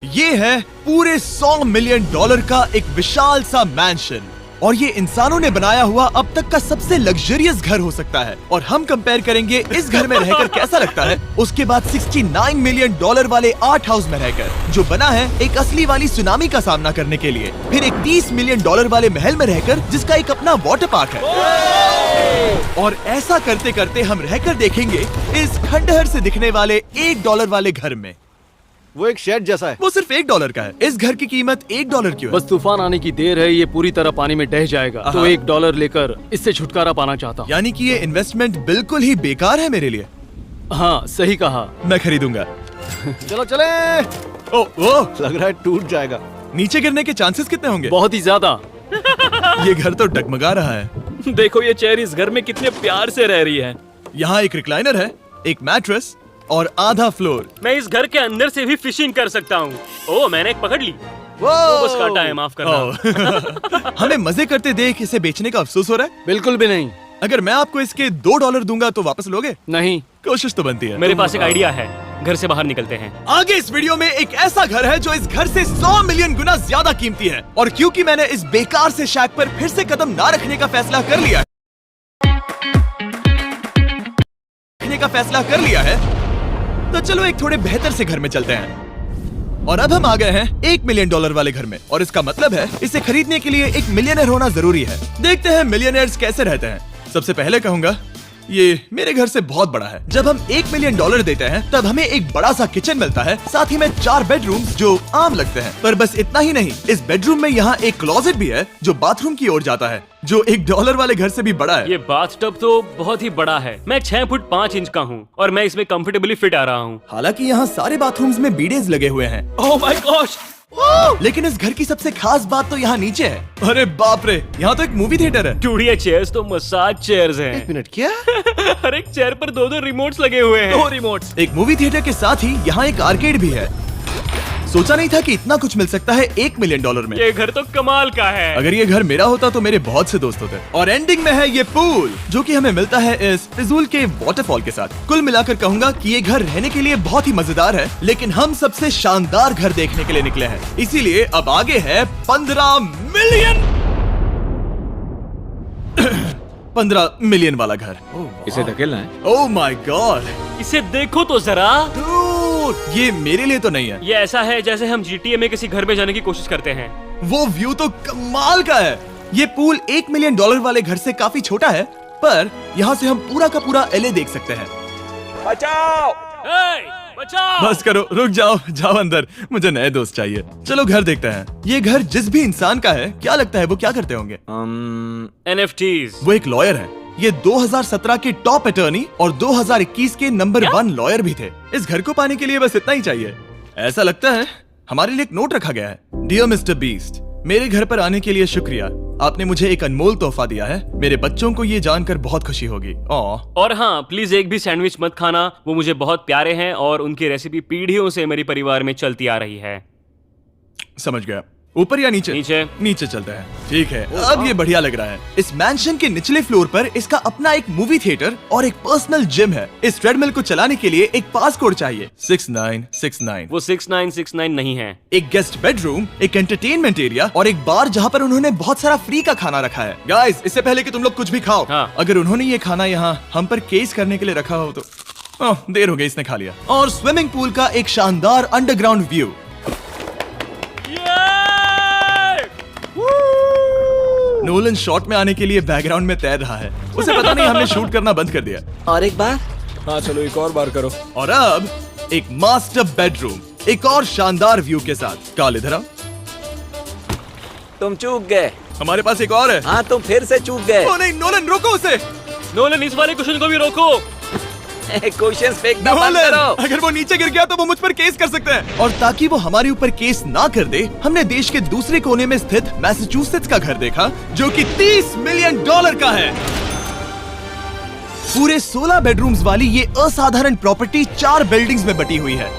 ये है पूरे $100 मिलियन का एक विशाल सा मैंशन, और ये इंसानों ने बनाया हुआ अब तक का सबसे लग्जरियस घर हो सकता है। और हम कंपेयर करेंगे इस घर में रहकर कैसा लगता है उसके बाद $69 मिलियन वाले आर्ट हाउस में रहकर, जो बना है एक असली वाली सुनामी का सामना करने के लिए। फिर एक $30 मिलियन वाले महल में रहकर जिसका एक अपना वाटर पार्क है। और ऐसा करते करते हम रहकर देखेंगे इस खंडहर से दिखने वाले $1 वाले घर में। वो एक शेड जैसा है। वो सिर्फ $1 का है। इस घर की कीमत $1 क्यों है? बस तूफान आने की देर है, ये पूरी तरह पानी में ढह जाएगा, तो $1 लेकर इससे छुटकारा पाना चाहता हूँ। यानी कि ये इन्वेस्टमेंट बिल्कुल ही बेकार है मेरे लिए। हाँ सही कहा। मैं खरीदूंगा। चलो चले। ओ, लग रहा है टूट जाएगा। नीचे गिरने के चांसेस कितने होंगे? बहुत ही ज्यादा। ये घर तो डगमगा रहा है। देखो ये चेयर इस घर में कितने प्यार से रह रही है। यहाँ एक रिक्लाइनर है, एक मैट्रेस और आधा फ्लोर। मैं इस घर के अंदर से भी फिशिंग कर सकता हूँ। ओह मैंने एक पकड़ ली। वो बस काटा है, माफ करना। हमें मजे करते देख इसे बेचने का अफसोस हो रहा है? बिल्कुल भी नहीं। अगर मैं आपको इसके $2 दूंगा तो वापस लोगे? नहीं। कोशिश तो बनती है। मेरे पास एक आइडिया है, घर से बाहर निकलते हैं। आगे इस वीडियो में एक ऐसा घर है जो इस घर से 100 मिलियन गुना ज्यादा कीमती है। और क्योंकि मैंने इस बेकार से शैक पर फिर से कदम ना रखने का फैसला कर लिया है, तो चलो एक थोड़े बेहतर से घर में चलते हैं। और अब हम आ गए हैं $1 मिलियन वाले घर में, और इसका मतलब है इसे खरीदने के लिए एक मिलियनर होना जरूरी है। देखते हैं मिलियनर्स कैसे रहते हैं। सबसे पहले कहूंगा ये मेरे घर से बहुत बड़ा है। जब हम $1 मिलियन देते हैं तब हमें एक बड़ा सा किचन मिलता है, साथ ही में 4 बेडरूम्स जो आम लगते हैं। पर बस इतना ही नहीं, इस बेडरूम में यहाँ एक क्लोजेट भी है जो बाथरूम की ओर जाता है, जो $1 वाले घर से भी बड़ा है। ये बाथटब तो बहुत ही बड़ा है। मैं 6 फुट 5 इंच का हूँ और मैं इसमें कंफर्टेबली फिट आ रहा हूँ। हालांकि यहाँ सारे बाथरूम्स में बीडेज लगे हुए हैं। Oh my gosh! लेकिन इस घर की सबसे खास बात तो यहाँ नीचे है। अरे बाप रे, यहाँ तो एक मूवी थिएटर है। टूडिया चेयर्स तो मसाज चेयर्स हैं। 1 मिनट क्या? हर एक चेयर पर 2-2 रिमोट्स लगे हुए हैं। 2 रिमोट्स। एक मूवी थिएटर के साथ ही यहाँ एक आर्केड भी है। सोचा नहीं था कि इतना कुछ मिल सकता है $1 मिलियन में। ये घर तो कमाल का है। अगर ये घर मेरा होता तो मेरे बहुत से दोस्त होते। और एंडिंग में है ये पूल, जो कि हमें मिलता है इस फिजूल के वाटरफॉल के साथ। कुल मिलाकर कहूंगा कि ये घर रहने के लिए बहुत ही मजेदार है, लेकिन हम सबसे शानदार घर देखने के लिए निकले हैं। इसीलिए अब आगे है 15 मिलियन वाला घर। इसे धकेलना है। ओह माय गॉड, इसे देखो तो जरा। ये मेरे लिए तो नहीं है। ये ऐसा है जैसे हम GTA में किसी घर में जाने की कोशिश करते हैं। वो व्यू तो कमाल का है। ये पूल $1 मिलियन वाले घर से काफी छोटा है, पर यहाँ से हम पूरा का पूरा LA देख सकते हैं। बचाओ! बचाओ! बस करो, रुक जाओ, जाओ अंदर, मुझे नए दोस्त चाहिए। चलो घर देखते हैं। ये घर जिस भी इंसान का है, क्या लगता है वो क्या करते होंगे? NFTs। वो एक लॉयर है। ये 2017 के टॉप अटर्नी और 2021 के नंबर 1 लॉयर भी थे। इस घर को पाने के लिए बस इतना ही चाहिए। ऐसा लगता है हमारे लिए एक नोट रखा गया है। डियर मिस्टर बीस्ट, मेरे घर पर आने के लिए शुक्रिया। आपने मुझे एक अनमोल तोहफा दिया है। मेरे बच्चों को ये जानकर बहुत खुशी होगी। और हाँ, प्लीज एक भी सैंडविच मत खाना, वो मुझे बहुत प्यारे हैं और उनकी रेसिपी पीढ़ियों से मेरे परिवार में चलती आ रही है। समझ गया। ऊपर या नीचे? नीचे चलते हैं। ठीक है, अब ये बढ़िया लग रहा है। इस मैंशन के निचले फ्लोर पर इसका अपना एक मूवी थिएटर और एक पर्सनल जिम है। इस ट्रेडमिल को चलाने के लिए एक पास कोड चाहिए, 6969। वो 6969 नहीं है। एक गेस्ट बेडरूम, एक एंटरटेनमेंट एरिया और एक बार जहाँ पर उन्होंने बहुत सारा फ्री का खाना रखा है। गाइस, इससे पहले कि तुम लोग कुछ भी खाओ, अगर उन्होंने ये खाना यहाँ हम पर केस करने के लिए रखा हो तो देर हो गई, इसने खा लिया। और स्विमिंग पूल का एक शानदार अंडरग्राउंड व्यू। नोलन शॉट में आने के लिए बैकग्राउंड में तैर रहा है। उसे पता नहीं हमने शूट करना बंद कर दिया। और एक बार? हाँ चलो एक और बार करो। और अब एक मास्टर बेडरूम, एक और शानदार व्यू के साथ। काल इधर आओ। तुम चूक गए। हमारे पास एक और है। हाँ तुम फिर से चूक गए। ओ नहीं, नोलन रोको उसे। नोलन, इस वाले क्वेश्चन को भी रोको। क्वेश्चंस फेंकना बंद करो। अगर वो नीचे गिर गया तो वो मुझ पर केस कर सकते हैं। और ताकि वो हमारे ऊपर केस ना कर दे, हमने देश के दूसरे कोने में स्थित मैसाचुसेट्स का घर देखा, जो कि $30 मिलियन का है। पूरे 16 बेडरूम्स वाली ये असाधारण प्रॉपर्टी 4 बिल्डिंग्स में बटी हुई है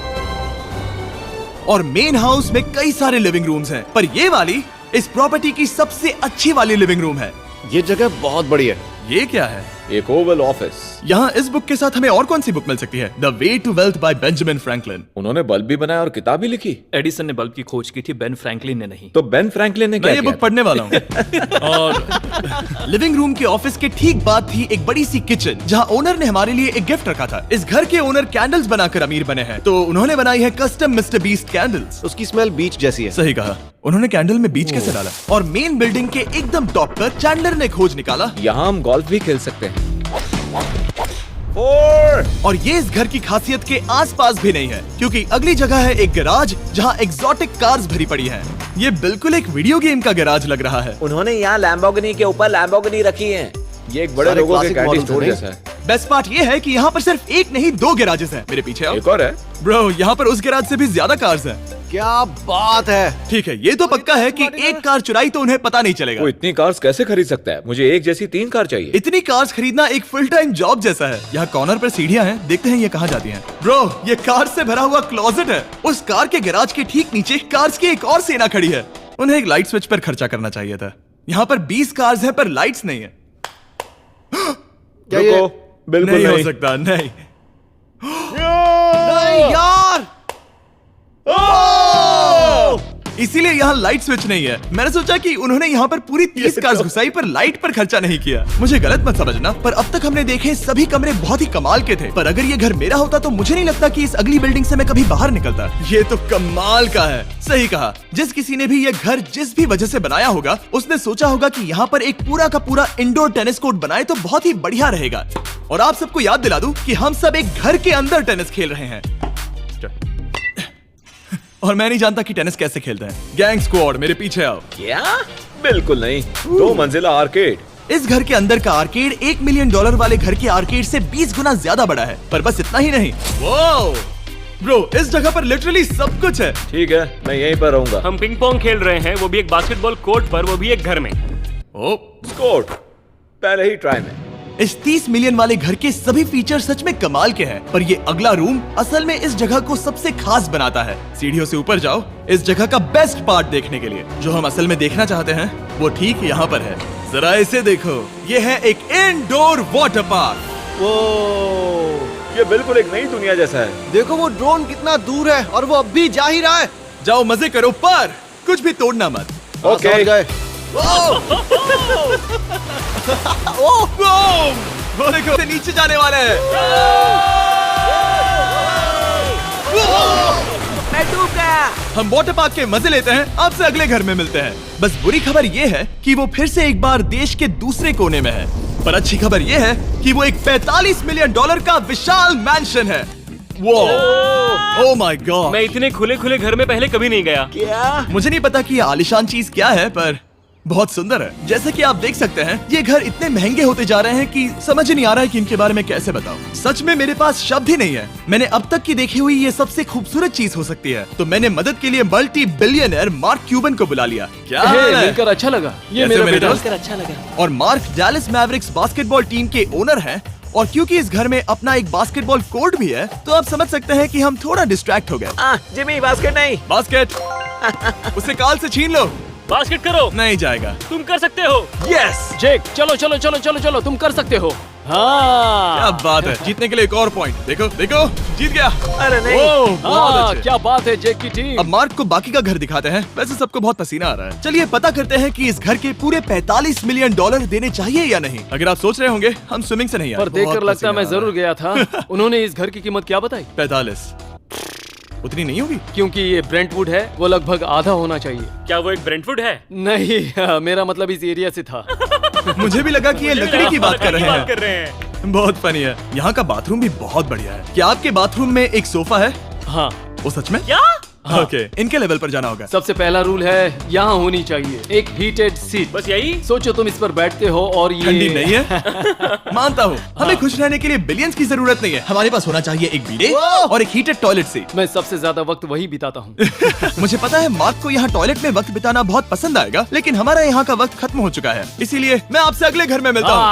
और मेन हाउस में कई सारे लिविंग रूम्स हैं। पर ये वाली इस प्रॉपर्टी की सबसे अच्छी वाली लिविंग रूम है। ये जगह बहुत बड़ी है। ये क्या है? एक ओवल ऑफिस। यहाँ इस बुक के साथ हमें और कौन सी बुक मिल सकती है? The way to wealth by Benjamin Franklin. उन्होंने बल्ब भी बनाया और किताब भी लिखी। एडिसन ने बल्ब की खोज की थी, बेन फ्रैंकलिन ने नहीं। तो बेन फ्रैंकलिन ने मैं क्या ये किया बुक पढ़ने वाला हूँ। और लिविंग रूम के ऑफिस के ठीक बाद थी एक बड़ी सी किचन, जहाँ ओनर ने हमारे लिए एक गिफ्ट रखा था। इस घर के ओनर कैंडल्स बनाकर अमीर बने हैं, तो उन्होंने बनाई है कस्टम मिस्टर बीस्ट कैंडल्स। उसकी स्मेल बीच जैसी है। सही कहा। उन्होंने कैंडल में बीच कैसे डाला? और मेन बिल्डिंग के एकदम टॉप पर चैंडलर ने खोज निकाला। यहाँ हम गोल्फ भी खेल सकते हैं। 4। और ये इस घर की खासियत के आसपास भी नहीं है, क्योंकि अगली जगह है एक गैराज जहाँ एग्जॉटिक कार्स भरी पड़ी हैं। ये बिल्कुल एक वीडियो गेम का गैराज लग रहा है। उन्होंने यहाँ लैम्बोर्गिनी के ऊपर लैम्बोर्गिनी रखी है। ये एक बड़े सारे लोगों के classic कैंडी models स्टोर हैं, जैसा है। बेस्ट पार्ट ये है कि यहाँ पर सिर्फ एक नहीं 2 गैराजेस हैं। मेरे पीछे आओ। एक और है। ब्रो, यहाँ पर उस गैराज से भी ज्यादा कार्स हैं। क्या बात है। ठीक है, ये तो पक्का है कि एक कार चुराई तो उन्हें पता नहीं चलेगा। वो इतनी कार्स कैसे खरीद सकता है? मुझे एक जैसी 3 कार चाहिए। इतनी कार्स खरीदना एक फुल टाइम जॉब जैसा है। यहाँ कॉर्नर पर सीढ़ियाँ हैं, देखते हैं ये कहाँ जाती हैं। ब्रो, ये कार से भरा हुआ क्लोजेट है। उस कार के गैराज के ठीक नीचे कार्स की एक और सेना खड़ी है। उन्हें एक लाइट स्विच पर खर्चा करना चाहिए था। यहाँ पर 20 कार्स हैं पर लाइट्स नहीं है। क्या ये रुको, बिल्कुल नहीं हो नहीं। सकता, नहीं। नहीं यार। इसीलिए यहाँ लाइट स्विच नहीं है। मैंने सोचा कि उन्होंने यहाँ पर पूरी 30 कार्स घुसाई पर लाइट पर खर्चा नहीं किया। मुझे गलत मत समझना, पर अब तक हमने देखे सभी कमरे बहुत ही कमाल के थे। पर अगर ये घर मेरा होता तो मुझे नहीं लगता कि इस अगली बिल्डिंग से मैं कभी बाहर निकलता। ये तो कमाल का है। सही कहा। जिस किसी ने भी ये घर जिस भी वजह से बनाया होगा, उसने सोचा होगा कि यहाँ पर एक पूरा का पूरा इंडोर टेनिस कोर्ट बनाए तो बहुत ही बढ़िया रहेगा। और आप सबको याद दिला दूं कि हम सब एक घर के अंदर टेनिस खेल रहे हैं। और मैं नहीं जानता कि टेनिस कैसे खेलते हैं। गैंग स्क्वाड, मेरे पीछे आओ। क्या? बिल्कुल नहीं। 2 मंजिला आर्केड। इस घर के अंदर का आर्केड $1 मिलियन वाले घर के आर्केड से 20 गुना ज्यादा बड़ा है। पर बस इतना ही नहीं। वाओ ब्रो, इस जगह पर लिटरली सब कुछ है। ठीक है, मैं यहीं पर रहूंगा। हम पिंग पोंग खेल रहे हैं, वो भी एक बास्केटबॉल कोर्ट पर, वो भी एक घर में। ओ, स्कोर पहले ही ट्राई में। इस 30 मिलियन वाले घर के सभी फीचर सच में कमाल के हैं, पर ये अगला रूम असल में इस जगह को सबसे खास बनाता है। सीढ़ियों से ऊपर जाओ इस जगह का बेस्ट पार्ट देखने के लिए। जो हम असल में देखना चाहते हैं वो ठीक यहाँ पर है। जरा इसे देखो, ये है एक इंडोर वाटर पार्क। ये बिल्कुल एक नई दुनिया जैसा है। देखो वो ड्रोन कितना दूर है और वो अब भी जा ही रहा है। जाओ मजे करो, पर कुछ भी तोड़ना मत। ओके। समझ गए। वो देखो, नीचे जाने वाले हैं। मैं डूब गया। हम वाटर पार्क के मजे लेते हैं, आपसे अगले घर में मिलते हैं। बस बुरी खबर ये है कि वो फिर से एक बार देश के दूसरे कोने में है। पर अच्छी खबर ये है कि वो एक $45 मिलियन का विशाल मैंशन है। Oh my God. मैं इतने खुले खुले घर में पहले कभी नहीं गया। क्या? मुझे नहीं पता कि ये आलीशान चीज क्या है, पर बहुत सुंदर है। जैसे कि आप देख सकते हैं, ये घर इतने महंगे होते जा रहे हैं कि समझ नहीं आ रहा है कि इनके बारे में कैसे बताऊं। सच में मेरे पास शब्द ही नहीं है। मैंने अब तक की देखी हुई ये सबसे खूबसूरत चीज हो सकती है। तो मैंने मदद के लिए मल्टी बिलियनर मार्क क्यूबन को बुला लिया। क्या हे, हाल है? मिलकर अच्छा लगा। ये कैसे मेरा मेरे बेटा। दोस्त? अच्छा लगा। और mark Dallas Mavericks basketball team के ओनर हैं। और क्योंकि इस घर में अपना एक बास्केटबॉल कोर्ट भी है, तो आप समझ सकते हैं कि हम थोड़ा डिस्ट्रैक्ट हो गए। जिमी, बास्केट नहीं। बास्केट उसे काल से छीन लो। बास्केट करो। नहीं जाएगा। तुम कर सकते हो। यस, जेक, चलो चलो चलो चलो चलो, तुम कर सकते हो। हाँ क्या बात है। जीतने के लिए एक और पॉइंट। देखो देखो, जीत गया। अरे नहीं। ओह, बहुत हाँ, अच्छे। क्या बात है जेक की टीम। अब मार्क को बाकी का घर दिखाते हैं। वैसे सबको बहुत पसीना आ रहा है। चलिए पता करते हैं कि इस घर के पूरे $45 मिलियन देने चाहिए या नहीं। अगर आप सोच रहे होंगे हम स्विमिंग से नहीं आए, पर देखकर बहुत लगता पसीना मैं आ रहा जरूर गया था। उन्होंने इस घर की कीमत क्या बताई? 45 उतनी नहीं होगी। क्योंकि ये ब्रेंटवुड है, वो लगभग आधा होना चाहिए। क्या वो एक ब्रेंटवुड है? नहीं, मेरा मतलब इस एरिया से था। मुझे भी लगा कि ये लकड़ी की बात कर रहे बात कर हैं। रहे हैं। बहुत फनी है। यहाँ का बाथरूम भी बहुत बढ़िया है। क्या आपके बाथरूम में एक सोफा है? हाँ, वो सच में? क्या? ओके, इनके लेवल पर जाना होगा। सबसे पहला रूल है यहाँ होनी चाहिए एक हीटेड सीट। बस यही? सोचो तुम इस पर बैठते हो और ये ठंडी नहीं है। मानता हूँ, हमें खुश रहने के लिए बिलियंस की जरूरत नहीं है। हमारे पास होना चाहिए एक बीडे और एक हीटेड टॉयलेट सीट। मैं सबसे ज्यादा वक्त वही बिताता हूँ। मुझे पता है मार्क को यहाँ टॉयलेट में वक्त बिताना बहुत पसंद आएगा, लेकिन हमारा यहाँ का वक्त खत्म हो चुका है। इसीलिए मैं आपसे अगले घर में मिलता हूँ।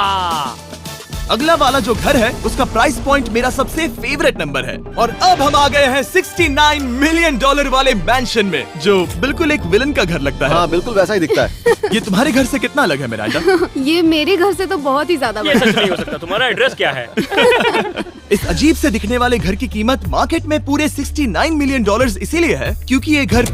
अगला वाला जो घर है उसका प्राइस पॉइंट मेरा सबसे फेवरेट नंबर है। और अब हम आ गए हैं 69 मिलियन डॉलर वाले मैंशन में, जो बिल्कुल एक विलन का घर लगता है। हाँ बिल्कुल वैसा ही दिखता है। ये तुम्हारे घर से कितना अलग है मिरांडा? ये मेरे घर से तो बहुत ही ज्यादा ये बड़ा सच नहीं हो सकता। तुम्हारा एड्रेस क्या है? इस अजीब से दिखने वाले घर की कीमत मार्केट में पूरे 69 मिलियन डॉलर्स इसीलिए है क्योंकि ये घर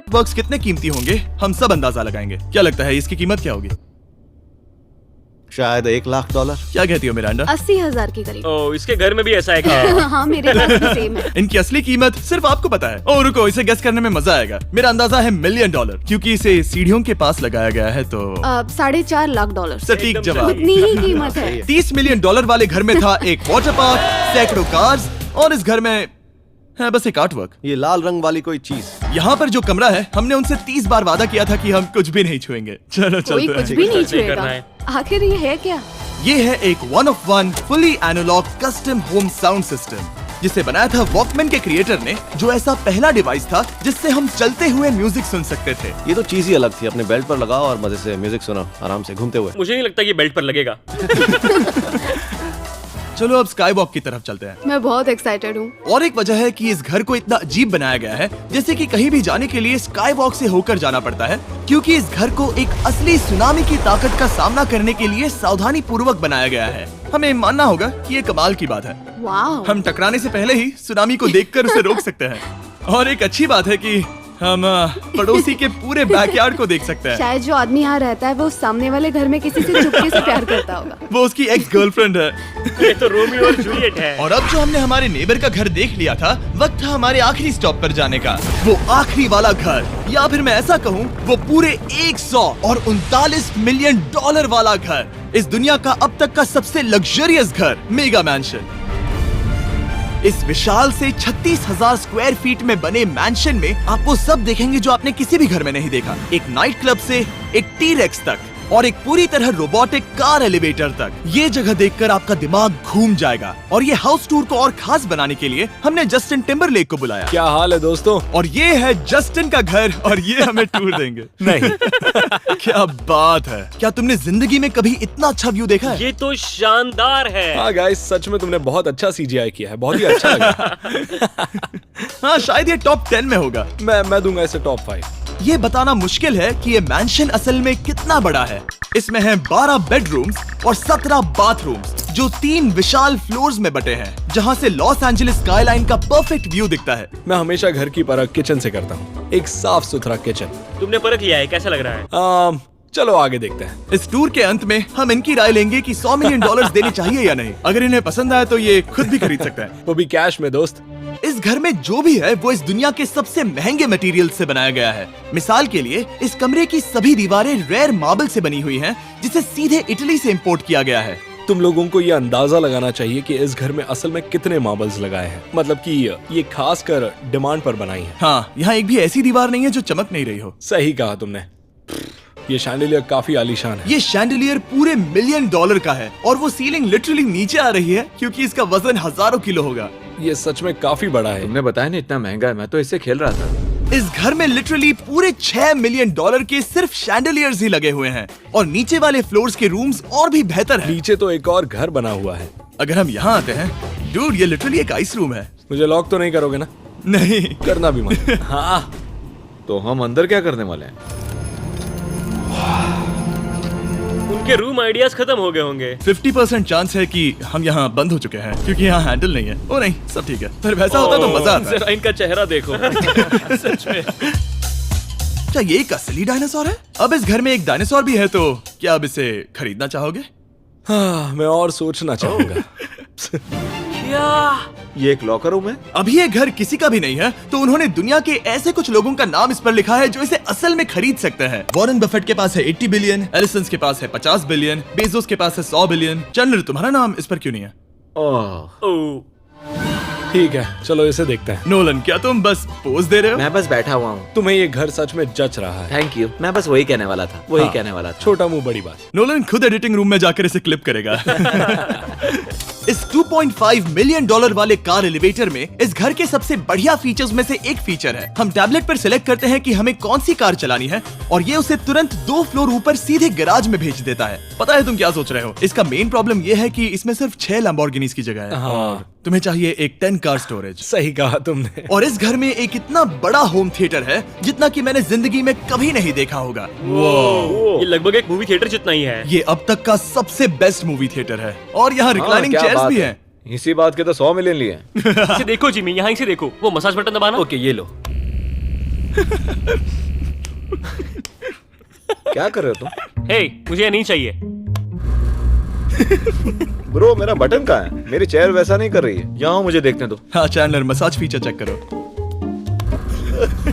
बॉक्स कितने कीमती होंगे हम सब अंदाजा लगाएंगे। क्या लगता है इसकी कीमत क्या होगी? शायद $1,00,000। क्या कहती हो मिरांडा? 80,000 के करीब। ओ, इसके घर में भी ऐसा है क्या? हाँ मेरे पास भी सेम है। इनकी असली कीमत सिर्फ आपको पता है। और रुको, इसे गेस करने में मजा आएगा। मेरा अंदाजा है $1 मिलियन क्योंकि इसे सीढ़ियों के पास लगाया गया है तो $4.5 लाख। सटीक जवाब। उतनी ही कीमत है। $30 मिलियन वाले घर में था एक वाटर पार्क, सैकड़ों कार्स और इस घर में है बस एक आर्टवर्क। ये लाल रंग वाली कोई चीज। यहाँ पर जो कमरा है हमने उनसे 30 बार वादा किया था कि हम कुछ भी नहीं छुएंगे। चलो कोई चलते कुछ हैं। भी नहीं सही करना छुएगा। है। आखिर ये है क्या? ये है एक 1 of 1 fully analogue custom home sound system जिसे बनाया था वॉकमैन के क्रिएटर ने, जो ऐसा पहला डिवाइस था जिससे हम चलते हुए म्यूजिक सुन सकते थे। ये तो चीज ही अलग थी। अपने बेल्ट पर लगाओ और मजे से म्यूजिक सुनो आराम से घूमते हुए। मुझे नहीं लगता कि बेल्ट पर लगेगा। चलो अब स्काई वॉक की तरफ चलते हैं। मैं बहुत एक्साइटेड हूँ। और एक वजह है कि इस घर को इतना अजीब बनाया गया है जैसे कि कहीं भी जाने के लिए स्काई वॉक से होकर जाना पड़ता है, क्योंकि इस घर को एक असली सुनामी की ताकत का सामना करने के लिए सावधानी पूर्वक बनाया गया है। हमें मानना होगा कि ये कमाल की बात है। वाह। हम टकराने से पहले ही सुनामी को देखकर उसे रोक सकते हैं। और एक अच्छी बात है कि हम पड़ोसी के पूरे बैकयार्ड को देख सकते हैं। शायद जो आदमी यहाँ रहता है वो सामने वाले घर में किसी से चुपके से प्यार करता होगा। वो उसकी एक्स गर्लफ्रेंड है। ये तो रोमियो और जूलियट है। और अब जो हमने हमारे नेबर का घर देख लिया था, वक्त था हमारे आखिरी स्टॉप पर जाने का। वो आखिरी वाला घर, या फिर मैं ऐसा कहूँ वो पूरे 139 मिलियन डॉलर वाला घर, इस दुनिया का अब तक का सबसे लग्जरियस घर, मेगा मैंशन। इस विशाल से 36,000 स्क्वायर फीट में बने मैंशन में आप वो सब देखेंगे जो आपने किसी भी घर में नहीं देखा। एक नाइट क्लब से एक टी-रेक्स तक और एक पूरी तरह रोबोटिक कार एलिवेटर तक। ये जगह देखकर आपका दिमाग घूम जाएगा। और ये हाउस टूर को और खास बनाने के लिए हमने जस्टिन टिम्बरलेक को बुलाया। क्या हाल है दोस्तों? और ये है जस्टिन का घर और ये हमें टूर देंगे। नहीं। क्या बात है, क्या तुमने जिंदगी में कभी इतना अच्छा व्यू देखा है? ये तो शानदार है। हाँ गाइस, सच में तुमने बहुत अच्छा CGI किया है, बहुत ही अच्छा लगा। हाँ, शायद ये टॉप 10 में होगा। मैं दूंगा इसे टॉप 5। ये बताना मुश्किल है कि ये मैंशन असल में कितना बड़ा है। इसमें हैं 12 बेडरूम्स और 17 बाथरूम्स जो 3 विशाल फ्लोर्स में बटे हैं, जहां से लॉस एंजलिस स्काईलाइन का परफेक्ट व्यू दिखता है। मैं हमेशा घर की परख किचन से करता हूँ। एक साफ सुथरा किचन। तुमने परख लिया है, कैसा लग रहा है? चलो आगे देखते हैं। इस टूर के अंत में हम इनकी राय लेंगे कि $100 मिलियन देने चाहिए या नहीं। अगर इन्हें पसंद आए तो ये खुद भी खरीद सकते हैं। वो भी कैश में दोस्त। इस घर में जो भी है वो इस दुनिया के सबसे महंगे मटेरियल से बनाया गया है। मिसाल के लिए इस कमरे की सभी दीवारें रेयर मार्बल से बनी हुई हैं, जिसे सीधे इटली से इंपोर्ट किया गया है। तुम लोगों को ये अंदाजा लगाना चाहिए कि इस घर में असल में कितने मार्बल्स लगाए हैं। मतलब कि ये खास कर डिमांड पर बनाई है। हाँ, यहाँ एक भी ऐसी दीवार नहीं है जो चमक नहीं रही हो। सही कहा तुमने। ये शैंडिलियर काफी आलीशान है। ये शैंडिलियर पूरे $1 मिलियन का है और वो सीलिंग लिटरली नीचे आ रही है क्योंकि इसका वजन हजारों किलो होगा। ये सच में काफी बड़ा है। तुमने बताया ना इतना महंगा है, मैं तो इससे खेल रहा था। इस घर में लिटरली पूरे $6 मिलियन के सिर्फ शैंडिलियर्स ही लगे हुए हैं और नीचे वाले फ्लोर्स के रूम्स और भी बेहतर हैं। नीचे तो एक और घर बना हुआ है। अगर हम यहाँ आते हैं, डूड, ये लिटरली एक आइस रूम है। मुझे लॉक तो नहीं करोगे ना? नहीं करना भी मत। हाँ, तो हम अंदर क्या करने वाले हैं? उनके रूम आइडियाज खत्म हो गए होंगे। 50% चांस है कि हम यहाँ बंद हो चुके हैं क्योंकि यहाँ हैंडल नहीं है। ओ नहीं, सब ठीक है। पर वैसा होता तो मजा आता। जरा इनका चेहरा देखो। सच में। क्या ये एक असली डायनासोर है? अब इस घर में एक डायनासोर भी है, तो क्या अब इसे खरीदना चाहोगे? हाँ, मैं और सोचना चाहूंगा। ये एक लॉकर रूम है? अभी ये घर किसी का भी नहीं है, तो उन्होंने दुनिया के ऐसे कुछ लोगों का नाम इस पर लिखा है जो इसे असल में खरीद सकते हैं। वॉरेन बफेट के पास है 80 बिलियन, एलिसन के पास है 50 बिलियन, बेजोस के पास है 100 बिलियन। चैंडलर, तुम्हारा नाम इस पर क्यों नहीं है? ओह, ठीक है, चलो इसे देखते हैं। नोलन, क्या तुम बस पोज दे रहे हो? मैं बस बैठा हुआ हूँ। तुम्हें ये घर सच में जच रहा है। Thank you. मैं बस वही कहने वाला था। वही हाँ, कहने वाला था। छोटा मुंह बड़ी बात। नोलन खुद एडिटिंग रूम में जाकर इसे क्लिप करेगा। इस $2.5 मिलियन वाले कार एलिवेटर में इस घर के सबसे बढ़िया फीचर्स में से एक फीचर है। हम टैबलेट पर सिलेक्ट करते हैं कि हमें कौन सी कार चलानी है और ये उसे तुरंत 2 फ्लोर ऊपर सीधे गैराज में भेज देता है। पता है तुम क्या सोच रहे हो? इसका मेन प्रॉब्लम ये है कि इसमें सिर्फ 6 लैम्बोर्गिनीज की जगह है। हाँ, तुम्हें चाहिए एक 10 कार स्टोरेज। सही कहा तुमने। और इस घर में एक इतना बड़ा होम थिएटर है जितना कि मैंने जिंदगी में कभी नहीं देखा होगा। ये लगभग एक मूवी थिएटर जितना ही है। ये अब तक का सबसे बेस्ट मूवी थिएटर है और यहाँ रिक्लाइनिंग क्या चेयर्स बात भी है। हैं। इसी बात के तो 100 मिलियन लिए हैं। इसे देखो जिमी, यहाँ इसे देखो। वो मसाज बटन दबाना। ओके, ये लो। क्या कर रहे हो तुम? हे, मुझे ये नहीं चाहिए। ब्रो, मेरा बटन कहाँ है? मेरी चेयर वैसा नहीं कर रही है। यहाँ मुझे देखने दो। हाँ चैंडलर, मसाज फीचर चेक करो।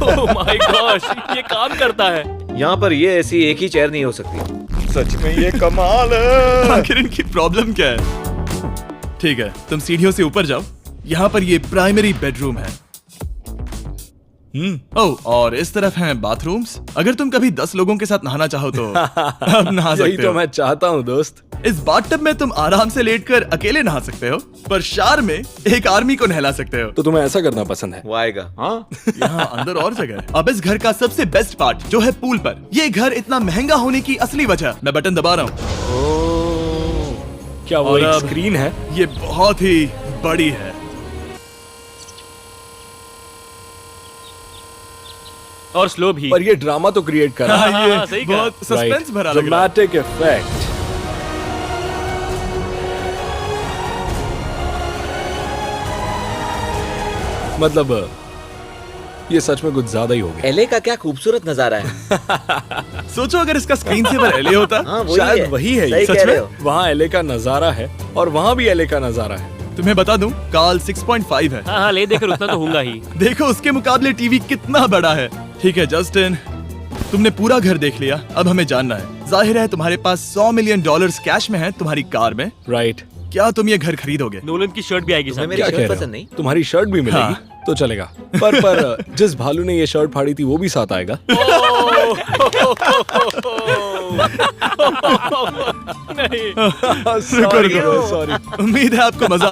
ओह माय गॉश, ये काम करता है। यहाँ पर ये ऐसी एक ही चेयर नहीं हो सकती। सच में ये कमाल है। आखिर इनकी प्रॉब्लम क्या है? ठीक है, तुम सीढ़ियों से ऊपर जाओ। यहाँ पर ये प्राइमरी बेडरूम है। ओह, और इस तरफ हैं बाथरूम्स। अगर तुम कभी 10 लोगों के साथ नहाना चाहो तो अब नहा यही सकते तो हो। मैं चाहता हूँ दोस्त। इस बाथटब में तुम आराम से लेटकर अकेले नहा सकते हो, पर शार में एक आर्मी को नहला सकते हो। तो तुम्हें ऐसा करना पसंद है? वो आएगा। हाँ, यहाँ अंदर और जगह है। अब इस घर का सबसे बेस्ट पार्ट जो है पूल पर। ये घर इतना महंगा होने की असली वजह, मैं बटन दबा रहा हूँ। क्या वो और एक अब स्क्रीन है? ये बहुत ही बड़ी है। और स्लो भी। पर ये ड्रामा तो क्रिएट कर रहा है। हाँ, ये सही कहा। बहुत सस्पेंस भरा लग रहा है। Dramatic effect. मतलब ये सच में कुछ ज्यादा ही हो गया। एले का क्या खूबसूरत नजारा है। सोचो अगर इसका स्क्रीन सेवर एलए होता। हाँ, वही शायद है। वही है। सही ये कह सच रहे में? हो। वहाँ एले का नजारा है और वहाँ भी एले का नजारा है। तुम्हें बता दूं, काल 6.5 है। हाँ हाँ, ले देकर उतना तो होगा ही। देखो उसके मुकाबले टीवी कितना बड़ा है। ठीक है जस्टिन, तुमने पूरा घर देख लिया। अब हमें जानना है, जाहिर है तुम्हारे पास $100 मिलियन कैश में है तुम्हारी कार में। राइट। क्या तुम ये घर खरीदोगे? नोलन की शर्ट भी आएगी तुम्हें साथ। मेरी क्या कह शर्ट रहे पसंद हो? नहीं? तुम्हारी शर्ट भी मिलेगी हाँ। तो चलेगा। पर जिस भालू ने ये शर्ट फाड़ी थी वो भी साथ आएगा। नहीं। सॉरी। उम्मीद है आपको मजा